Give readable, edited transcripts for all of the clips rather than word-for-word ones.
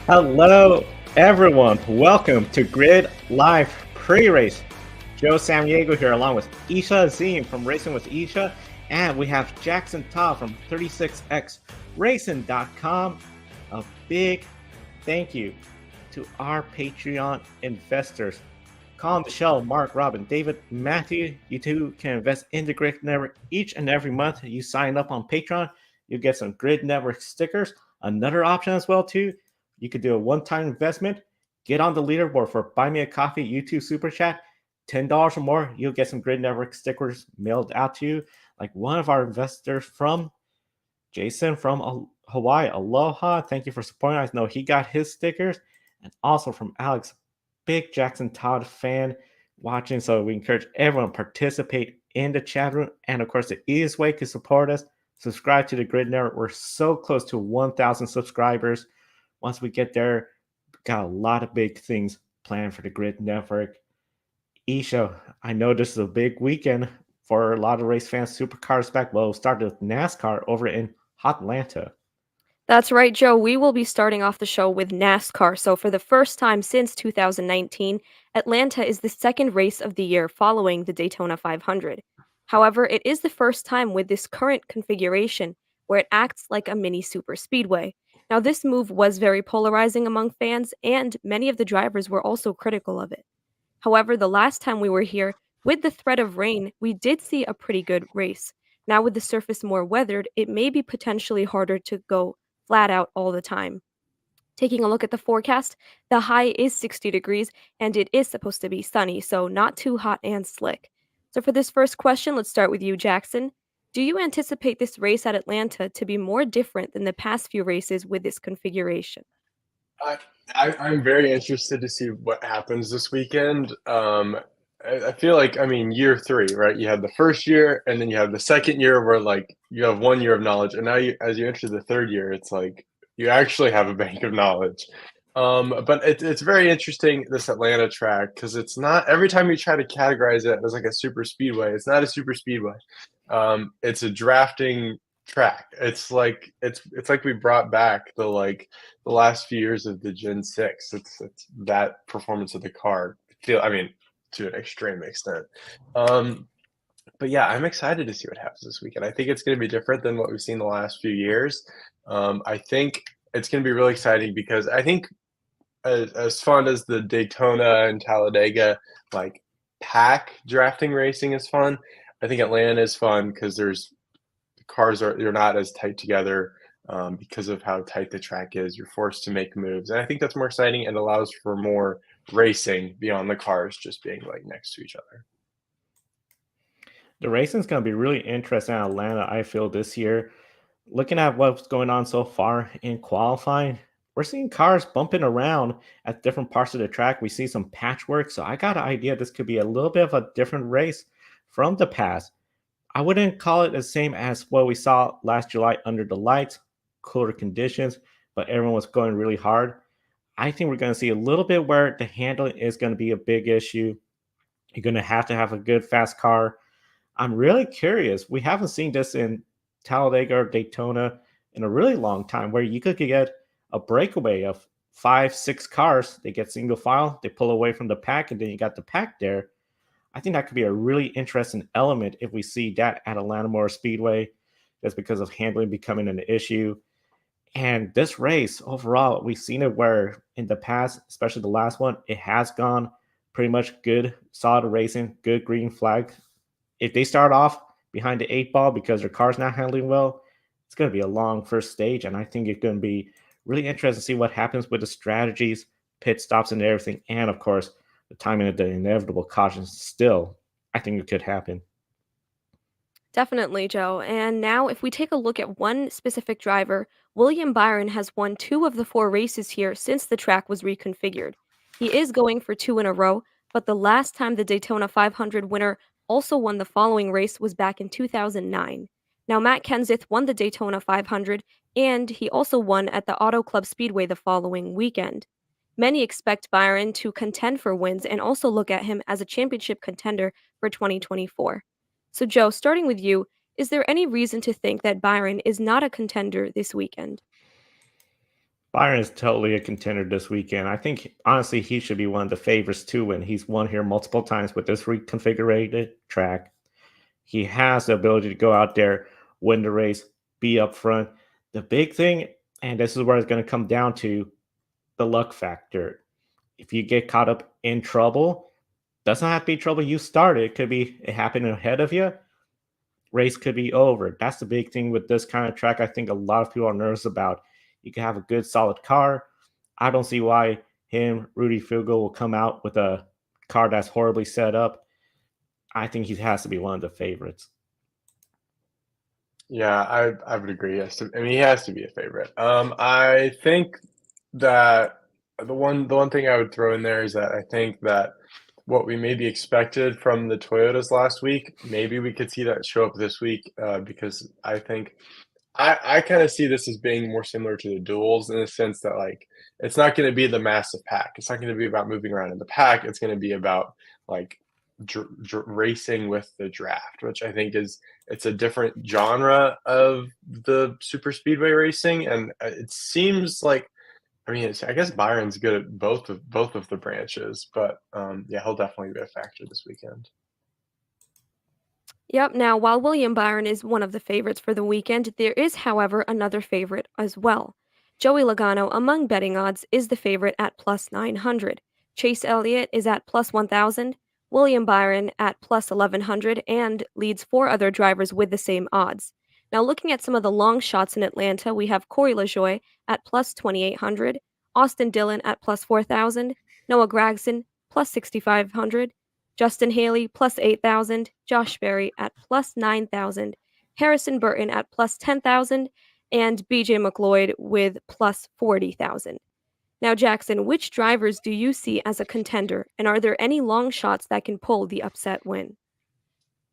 Hello, everyone. Welcome to Grid Live Pre-Race. Joe Samaniego here, along with Isha Azim from Racing with Isha, and we have Jackson Todd from 36xracing.com. A big thank you to our Patreon investors. Colin, Michelle, Mark, Robin, David, Matthew. You two can invest in the Grid Network each and every month. You sign up on Patreon, you get some Grid Network stickers. Another option as well too, you could do a one-time investment, get on the leaderboard for Buy Me a Coffee YouTube Super Chat. $10 or more, you'll get some Grid Network stickers mailed out to you. Like one of our investors from Jason from Hawaii, aloha. Thank you for supporting. I know he got his stickers. And also from Alex, big Jackson Todd fan watching. So we encourage everyone to participate in the chat room. And of course, the easiest way to support us, subscribe to the Grid Network. We're so close to 1,000 subscribers. Once we get there, got a lot of big things planned for the Grid Network. Isha, I know this is a big weekend for a lot of race fans. Supercars back. Well, it started with NASCAR over in Atlanta. That's right, Joe. We will be starting off the show with NASCAR. So, for the first time since 2019, Atlanta is the second race of the year following the Daytona 500. However, it is the first time with this current configuration where it acts like a mini super speedway. Now, this move was very polarizing among fans, and many of the drivers were also critical of it. However, the last time we were here, with the threat of rain, we did see a pretty good race. Now, with the surface more weathered, it may be potentially harder to go flat out all the time. Taking a look at the forecast, the high is 60 degrees and it is supposed to be sunny, so not too hot and slick. So, for this first question, let's start with you, Jackson. Do you anticipate this race at Atlanta to be more different than the past few races with this configuration? I, I'm very interested to see what happens this weekend. I feel like, I mean, year three, right? You had the first year, and then you have the second year where like you have 1 year of knowledge, and now as you enter the third year, it's like you actually have a bank of knowledge. But it's very interesting, this Atlanta track, because it's not every time you try to categorize it as like a super speedway, it's not a super speedway. It's a drafting track. It's like we brought back the last few years of the Gen 6. It's that performance of the car. I mean, to an extreme extent. Um, but yeah, I'm excited to see what happens this weekend. I think it's going to be different than what we've seen the last few years. I think it's going to be really exciting because I think as fun as the Daytona and Talladega like pack drafting racing is fun, I think Atlanta is fun because you're not as tight together because of how tight the track is. You're forced to make moves, and I think that's more exciting and allows for more racing beyond the cars just being like next to each other. The racing's going to be really interesting in Atlanta, I feel, this year. Looking at what's going on so far in qualifying, we're seeing cars bumping around at different parts of the track. We see some patchwork, so I got an idea this could be a little bit of a different race from the past. I wouldn't call it the same as what we saw last July under the lights, cooler conditions, but everyone was going really hard. I think we're going to see a little bit where the handling is going to be a big issue. You're going to have a good, fast car. I'm really curious. We haven't seen this in Talladega or Daytona in a really long time where you could get a breakaway of five, six cars. They get single file, they pull away from the pack, and then you got the pack there. I think that could be a really interesting element if we see that at Atlanta Motor Speedway, just because of handling becoming an issue. And this race overall, we've seen it where in the past, especially the last one, it has gone pretty much good, solid racing, good green flag. If they start off behind the eight ball because their car's not handling well, it's going to be a long first stage. And I think it's going to be really interesting to see what happens with the strategies, pit stops, and everything. And of course, the timing of the inevitable cautions still, I think it could happen. Definitely, Joe. And now, if we take a look at one specific driver, William Byron has won two of the four races here since the track was reconfigured. He is going for two in a row, but the last time the Daytona 500 winner also won the following race was back in 2009. Now, Matt Kenseth won the Daytona 500, and he also won at the Auto Club Speedway the following weekend. Many expect Byron to contend for wins and also look at him as a championship contender for 2024. So, Joe, starting with you, is there any reason to think that Byron is not a contender this weekend? Byron is totally a contender this weekend. I think honestly he should be one of the favorites to win. He's won here multiple times with this reconfigured track. He has the ability to go out there, win the race, be up front. The big thing, and this is where it's going to come down to the luck factor. If you get caught up in trouble, doesn't have to be trouble you started. It could be it happened ahead of you. Race could be over. That's the big thing with this kind of track. I think a lot of people are nervous about. You can have a good, solid car. I don't see why Rudy Fugle, will come out with a car that's horribly set up. I think he has to be one of the favorites. Yeah, I would agree. Yes, I mean he has to be a favorite. I think that the one thing I would throw in there is that I think that what we maybe expected from the Toyotas last week, maybe we could see that show up this week because I think I kind of see this as being more similar to the duels in the sense that like it's not going to be the massive pack. It's not going to be about moving around in the pack. It's going to be about like racing with the draft, which I think it's a different genre of the super speedway racing, and it seems like I mean I guess Byron's good at both of the branches, but yeah, he'll definitely be a factor this weekend. Yep, now while William Byron is one of the favorites for the weekend, there is, however, another favorite as well. Joey Logano, among betting odds, is the favorite at plus 900. Chase Elliott is at plus 1,000, William Byron at plus 1,100, and leads four other drivers with the same odds. Now, looking at some of the long shots in Atlanta, we have Corey LaJoie at plus 2,800, Austin Dillon at plus 4,000, Noah Gragson plus 6,500, Justin Haley plus 8,000, Josh Berry at plus 9,000, Harrison Burton at plus 10,000, and BJ McLeod with plus 40,000. Now, Jackson, which drivers do you see as a contender, and are there any long shots that can pull the upset win?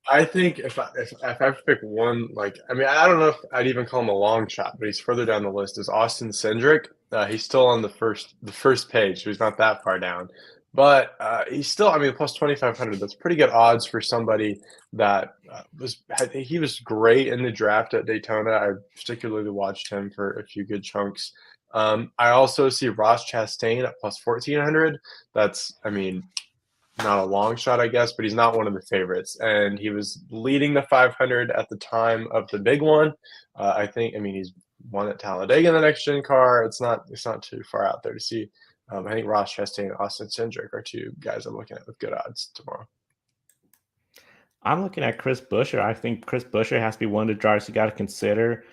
I think if I have to pick one, like I mean, I don't know if I'd even call him a long shot, but he's further down the list. Is Austin Cindric? He's still on the first page, so he's not that far down. But he's still, I mean, plus 2,500. That's pretty good odds for somebody that I think he was great in the draft at Daytona. I particularly watched him for a few good chunks. I also see Ross Chastain at plus 1,400. That's, I mean, not a long shot, I guess, but he's not one of the favorites. And he was leading the 500 at the time of the big one. I think. I mean, he's won at Talladega in the next gen car. It's not too far out there to see. I think Ross Chastain and Austin Cindric are two guys I'm looking at with good odds tomorrow. I'm looking at Chris Buescher. I think Chris Buescher has to be one of the drivers you got to consider.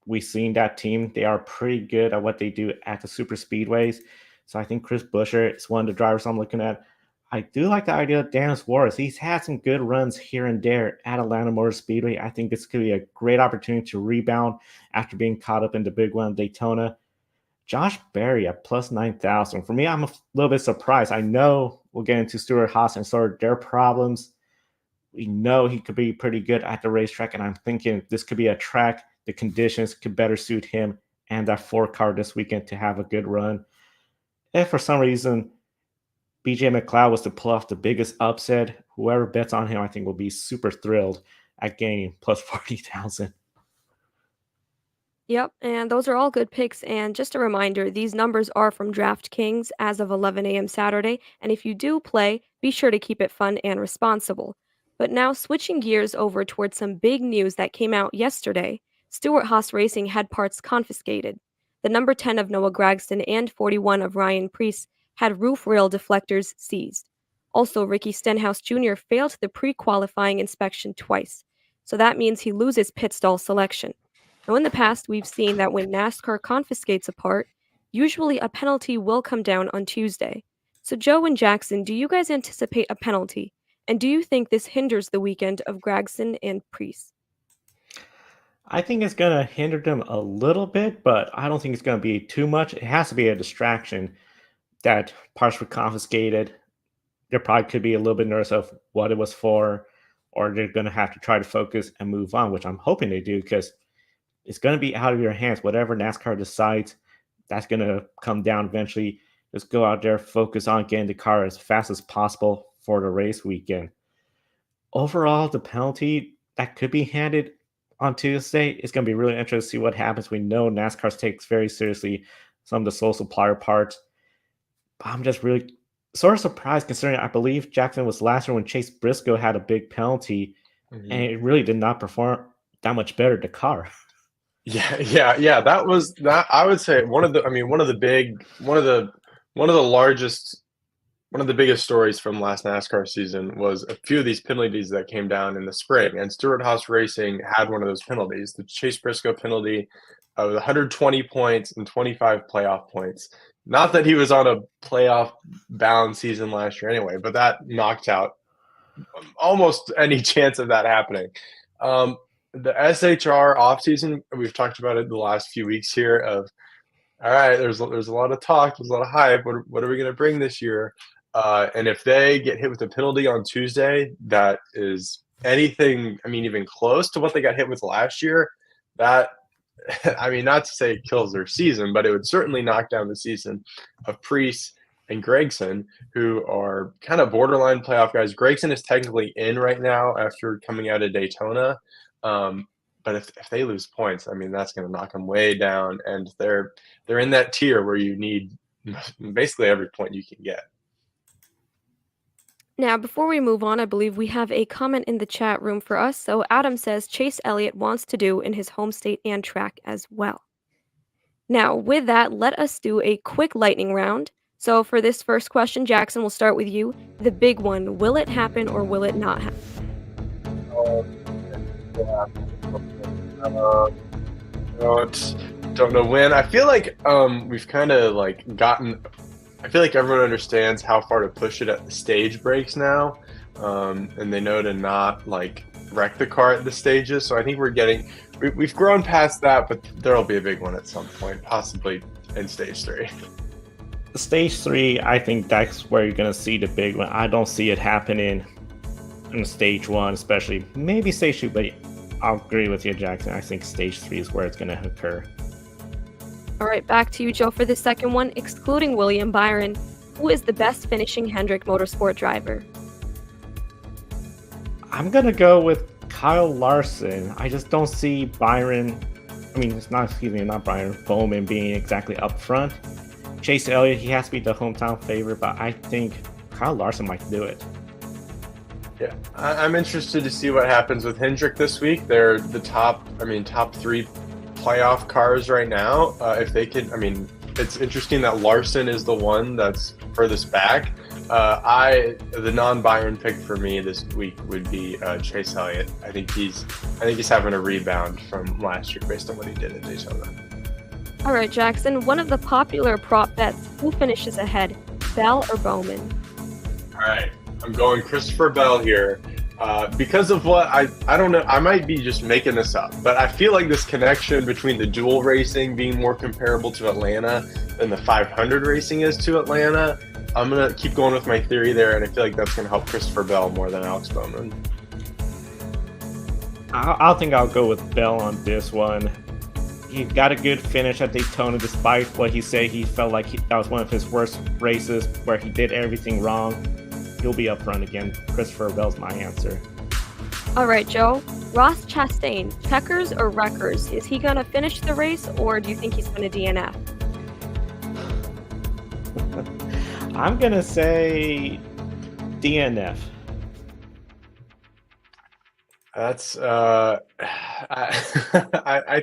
We've seen that team. They are pretty good at what they do at the super speedways. So I think Chris Buescher is one of the drivers I'm looking at. I do like the idea of Dan Suarez. He's had some good runs here and there at Atlanta Motor Speedway. I think this could be a great opportunity to rebound after being caught up in the big one, Daytona. Josh Berry at plus 9,000. For me, I'm a little bit surprised. I know we'll get into Stewart Haas and sort of their problems. We know he could be pretty good at the racetrack, and I'm thinking this could be a track. The conditions could better suit him and that four car this weekend to have a good run. If for some reason BJ McLeod was to pull off the biggest upset, whoever bets on him, I think will be super thrilled at gaining plus 40,000. Yep, and those are all good picks. And just a reminder, these numbers are from DraftKings as of 11 a.m. Saturday. And if you do play, be sure to keep it fun and responsible. But now, switching gears over towards some big news that came out yesterday, Stewart Haas Racing had parts confiscated. The number 10 of Noah Gragson and 41 of Ryan Preece had roof rail deflectors seized. Also, Ricky Stenhouse Jr. failed the pre qualifying inspection twice. So that means he loses pit stall selection. Now, in the past, we've seen that when NASCAR confiscates a part, usually a penalty will come down on Tuesday. So, Joe and Jackson, do you guys anticipate a penalty? And do you think this hinders the weekend of Gragson and Priest? I think it's going to hinder them a little bit, but I don't think it's going to be too much. It has to be a distraction that parts were confiscated. There probably could be a little bit nervous of what it was for, or they're going to have to try to focus and move on, which I'm hoping they do because it's going to be out of your hands. Whatever NASCAR decides, that's going to come down eventually. Just go out there, focus on getting the car as fast as possible for the race weekend. Overall, the penalty that could be handed on Tuesday, it's going to be really interesting to see what happens. We know NASCAR takes very seriously some of the sole supplier parts. But I'm just really sort of surprised considering I believe Jackson was last year when Chase Briscoe had a big penalty and it really did not perform that much better, the car. Yeah. That was that. I would say one of the. I mean, one of the biggest stories from last NASCAR season was a few of these penalties that came down in the spring, and Stewart Haas Racing had one of those penalties, the Chase Briscoe penalty, with 120 points and 25 playoff points. Not that he was on a playoff bound season last year anyway, but that knocked out almost any chance of that happening. The SHR offseason, we've talked about it the last few weeks here of, all right, there's a lot of talk, there's a lot of hype. What are we going to bring this year? And if they get hit with a penalty on Tuesday, that is anything, I mean, even close to what they got hit with last year, that, I mean, not to say it kills their season, but it would certainly knock down the season of Priest and Gregson, who are kind of borderline playoff guys. Gregson is technically in right now after coming out of Daytona. But if they lose points, I mean, that's going to knock them way down, and they're in that tier where you need basically every point you can get. Now, before we move on, I believe we have a comment in the chat room for us. So Adam says Chase Elliott wants to do in his home state and track as well. Now, with that, let us do a quick lightning round. So for this first question, Jackson, we'll start with you. The big one, will it happen or will it not happen? Don't know when. I feel like we've kind of like gotten. I feel like everyone understands how far to push it at the stage breaks now, and they know to not like wreck the car at the stages. So I think we've grown past that, but there'll be a big one at some point, possibly in stage 3. Stage 3, I think that's where you're going to see the big one. I don't see it happening in stage 1, especially maybe stage 2, but I'll agree with you, Jackson. I think stage 3 is where it's going to occur. All right, back to you, Joe, for the second one. Excluding William Byron, who is the best finishing Hendrick Motorsport driver? I'm going to go with Kyle Larson. I just don't see Byron. I mean, not Byron, Bowman being exactly up front. Chase Elliott, he has to be the hometown favorite, but I think Kyle Larson might do it. Yeah, I'm interested to see what happens with Hendrick this week. They're the top 3 playoff cars right now. If they could, I mean, it's interesting that Larson is the one that's furthest back. The non-Byron pick for me this week would be Chase Elliott. I think he's having a rebound from last year based on what he did at Daytona. All right, Jackson, one of the popular prop bets, who finishes ahead, Bell or Bowman? All right, I'm going Christopher Bell here. Because of what I don't know, I might be just making this up, but I feel like this connection between the dual racing being more comparable to Atlanta than the 500 racing is to Atlanta. I'm going to keep going with my theory there, and I feel like that's going to help Christopher Bell more than Alex Bowman. I think I'll go with Bell on this one. He got a good finish at Daytona despite what he said. He felt like that was one of his worst races where he did everything wrong. He'll be up front again. Christopher Bell's my answer. All right, Joe. Ross Chastain, checkers or wreckers? Is he going to finish the race, or do you think he's going to DNF? I'm going to say DNF. That's I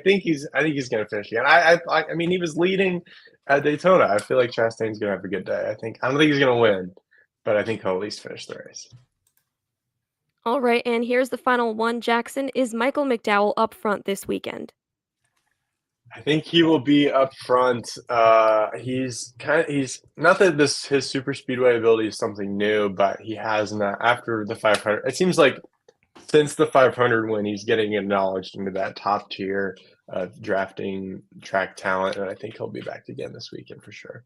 think he's going to finish again. I mean, he was leading at Daytona. I feel like Chastain's going to have a good day. I don't think he's going to win, but I think he'll at least finish the race. All right, and here's the final one, Jackson. Is Michael McDowell up front this weekend? I think he will be up front. He's not that his super speedway ability is something new, but he has not after the 500. It seems like since the 500 win, he's getting acknowledged into that top tier of drafting track talent, and I think he'll be back again this weekend for sure.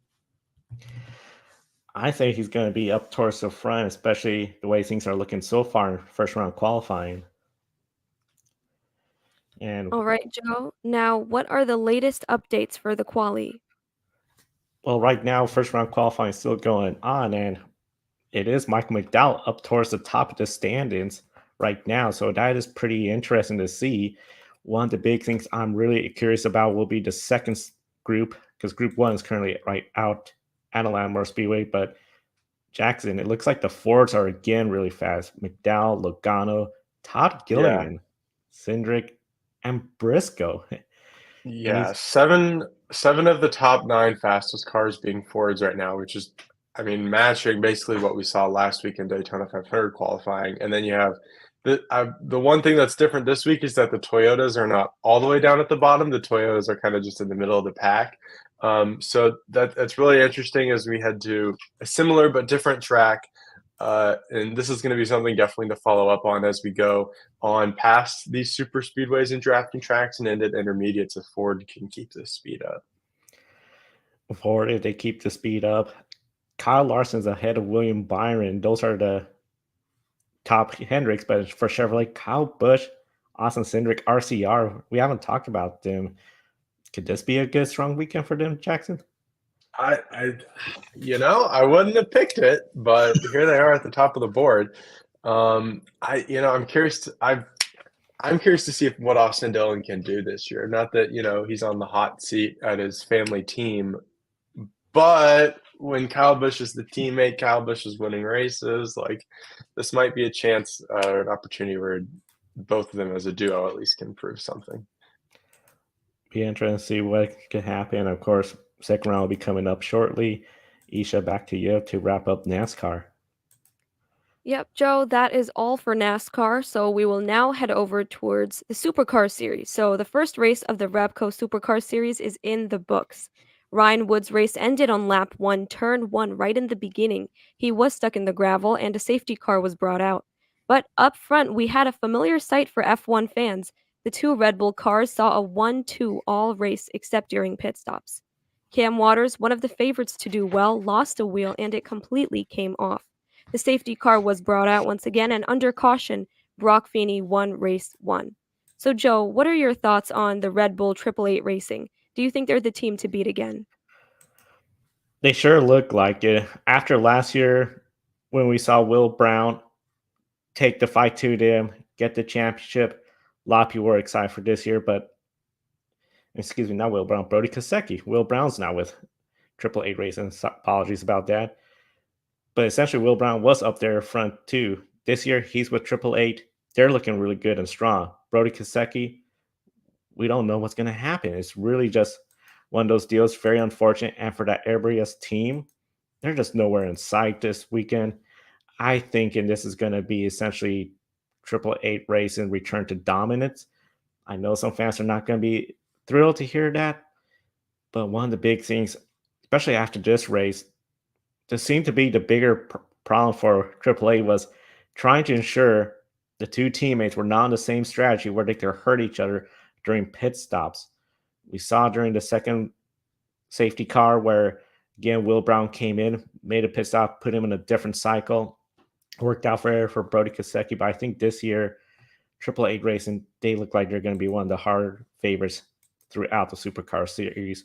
I think he's going to be up towards the front, especially the way things are looking so far in first round qualifying. And all right, Joe. Now, what are the latest updates for the quali? Well, right now, first round qualifying is still going on, and it is Michael McDowell up towards the top of the standings right now. So that is pretty interesting to see. One of the big things I'm really curious about will be the second group because Group 1 is currently right out at Atlanta Motor Speedway. But Jackson, it looks like the Fords are again really fast. McDowell, Logano, Todd Yeah. Gilliland, Cindric, and Briscoe. And Yeah, seven of the top 9 fastest cars being Fords right now, which is, I mean, matching basically what we saw last week in Daytona 500 qualifying. And then you have the one thing that's different this week is that the Toyotas are not all the way down at the bottom. The Toyotas are kind of just in the middle of the pack. So that's really interesting as we head to a similar but different track. And this is going to be something definitely to follow up on as we go on past these super speedways and drafting tracks and into intermediates if Ford can keep this speed up. Ford, if they keep the speed up, Kyle Larson's ahead of William Byron. Those are the top Hendricks, but for Chevrolet, Kyle Busch, Austin Cindric, RCR, we haven't talked about them. Could this be a good, strong weekend for them, Jackson? I wouldn't have picked it, but here they are at the top of the board. I'm curious to see what Austin Dillon can do this year. Not that, he's on the hot seat at his family team, but when Kyle Busch is the teammate, Kyle Busch is winning races. Like, this might be a chance or an opportunity where both of them as a duo at least can prove something. Be interesting to see what could happen. Of course, second round will be coming up shortly. Isha, back to you to wrap up NASCAR. Yep, Joe, that is all for NASCAR. So we will now head over towards the Supercars Series. So the first race of the Repco Supercars Series is in the books. Ryan Wood's race ended on lap 1, turn 1, right in the beginning. He was stuck in the gravel and a safety car was brought out. But up front, we had a familiar sight for F1 fans. The 2 Red Bull cars saw a 1-2 all race except during pit stops. Cam Waters, one of the favorites to do well, lost a wheel and it completely came off. The safety car was brought out once again, and under caution, Brock Feeney won race 1. So, Joe, what are your thoughts on the Red Bull 888 Racing? Do you think they're the team to beat again? They sure look like it. After last year, when we saw Will Brown take the fight to them, get the championship, a lot of people were excited for this year, but not Will Brown, Brody Kosecki. Will Brown's now with 888 Racing. Apologies about that. But essentially, Will Brown was up there front too. This year, he's with 888. They're looking really good and strong. Brody Kosecki, we don't know what's going to happen. It's really just one of those deals, very unfortunate. And for that Airbus team, they're just nowhere in sight this weekend. I think, and this is going to be essentially 888 Racing return to dominance. I know some fans are not going to be thrilled to hear that, but one of the big things, especially after this race, there seemed to be the bigger problem for AAA was trying to ensure the 2 teammates were not on the same strategy where they could hurt each other during pit stops. We saw during the second safety car where, again, Will Brown came in, made a pit stop, put him in a different cycle. Worked out for Brody Kosecki, but I think this year, 888 Racing, they look like they're going to be one of the hard favorites throughout the Supercar Series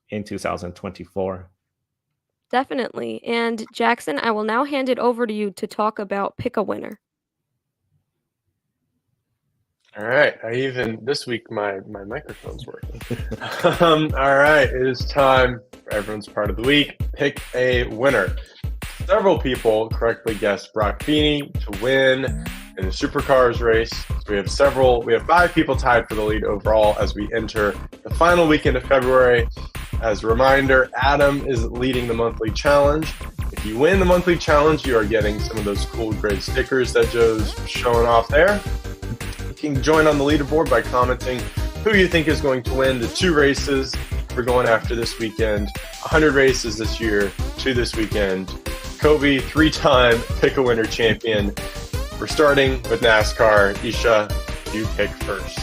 in 2024. Definitely. And Jackson, I will now hand it over to you to talk about Pick a Winner. All right. This week, my microphone's working. All right. It is time for everyone's part of the week. Pick a winner. Several people correctly guessed Brock Feeney to win in the Supercars race. So we have 5 people tied for the lead overall as we enter the final weekend of February. As a reminder, Adam is leading the monthly challenge. If you win the monthly challenge, you are getting some of those cool grid stickers that Joe's showing off there. You can join on the leaderboard by commenting who you think is going to win the 2 races we're going after this weekend. 100 races this year, 2 this weekend. Kobe, 3-time Pick a Winner champion. We're starting with NASCAR. Isha, you pick first.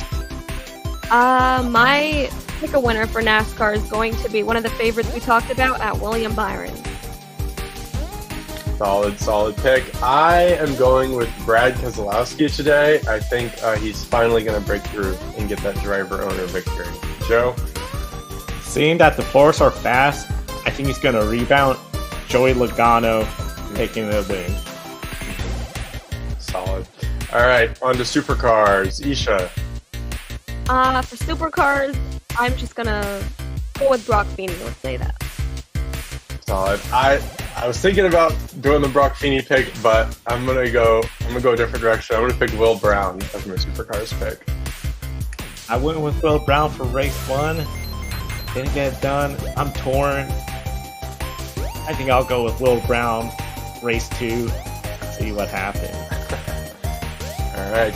My Pick a Winner for NASCAR is going to be one of the favorites we talked about at William Byron. Solid pick. I am going with Brad Keselowski today. I think he's finally going to break through and get that driver-owner victory. Joe? Seeing that the Force are fast, I think he's going to rebound. Joey Logano taking the win. Solid. All right, on to Supercars. Isha? For Supercars, I'm just going to go with Brock Feeney. Let's say that. Solid. I was thinking about doing the Brock Feeney pick, but I'm gonna go a different direction. I'm gonna pick Will Brown as my Supercars pick. I went with Will Brown for race 1. Didn't get it done. I'm torn. I think I'll go with Will Brown race 2. See what happens. All right.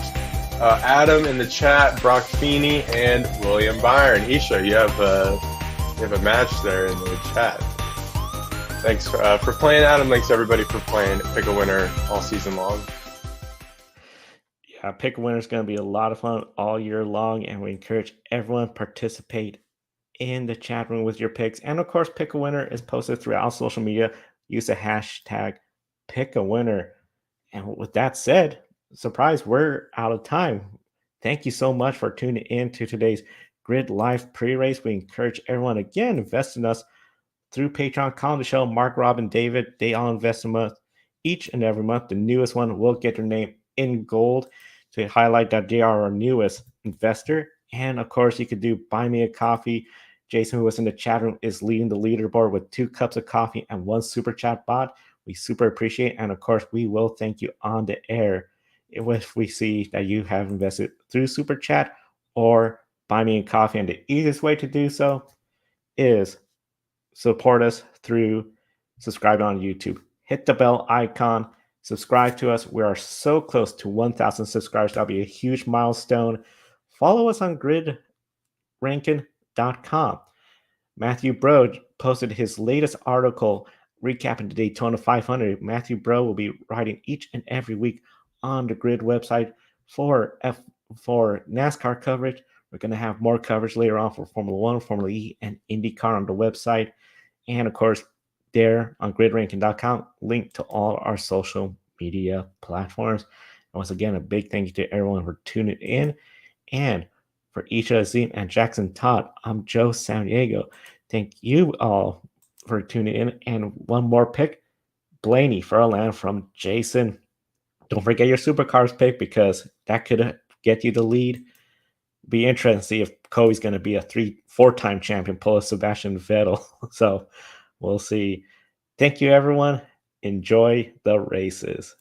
Adam in the chat, Brock Feeney and William Byron. Isha, you have a match there in the chat. Thanks for playing, Adam. Thanks everybody for playing Pick a Winner all season long. Yeah, Pick a Winner is going to be a lot of fun all year long, and we encourage everyone to participate in the chat room with your picks. And of course, Pick a Winner is posted throughout social media. Use the hashtag Pick a Winner. And with that said, surprise, we're out of time. Thank you so much for tuning in to today's Grid Live pre-race. We encourage everyone, again, invest in us through Patreon. Call the show, Mark, Robin, David. They all invest in us each and every month. The newest one will get their name in gold to highlight that they are our newest investor. And of course, you could do Buy Me a Coffee. Jason, who was in the chat room, is leading the leaderboard with 2 cups of coffee and 1 super chat bot. We super appreciate it. And of course, we will thank you on the air if we see that you have invested through super chat or Buy Me a Coffee. And the easiest way to do so is support us through subscribing on YouTube. Hit the bell icon, subscribe to us. We are so close to 1,000 subscribers. That'll be a huge milestone. Follow us on gridranking.com. Matthew Bro posted his latest article recapping the Daytona 500. Matthew Bro will be writing each and every week on the Grid website for NASCAR coverage. We're going to have more coverage later on for Formula 1, Formula E, and IndyCar on the website. And of course, there on gridranking.com, link to all our social media platforms. And once again, a big thank you to everyone for tuning in. And for Isha Azim and Jackson Todd, I'm Joe San Diego. Thank you all for tuning in. And one more pick, Blaney for Atlanta from Jason. Don't forget your Supercars pick because that could get you the lead. Be interesting to see if Kobe's going to be a 4-time champion, pull a Sebastian Vettel. So we'll see. Thank you, everyone. Enjoy the races.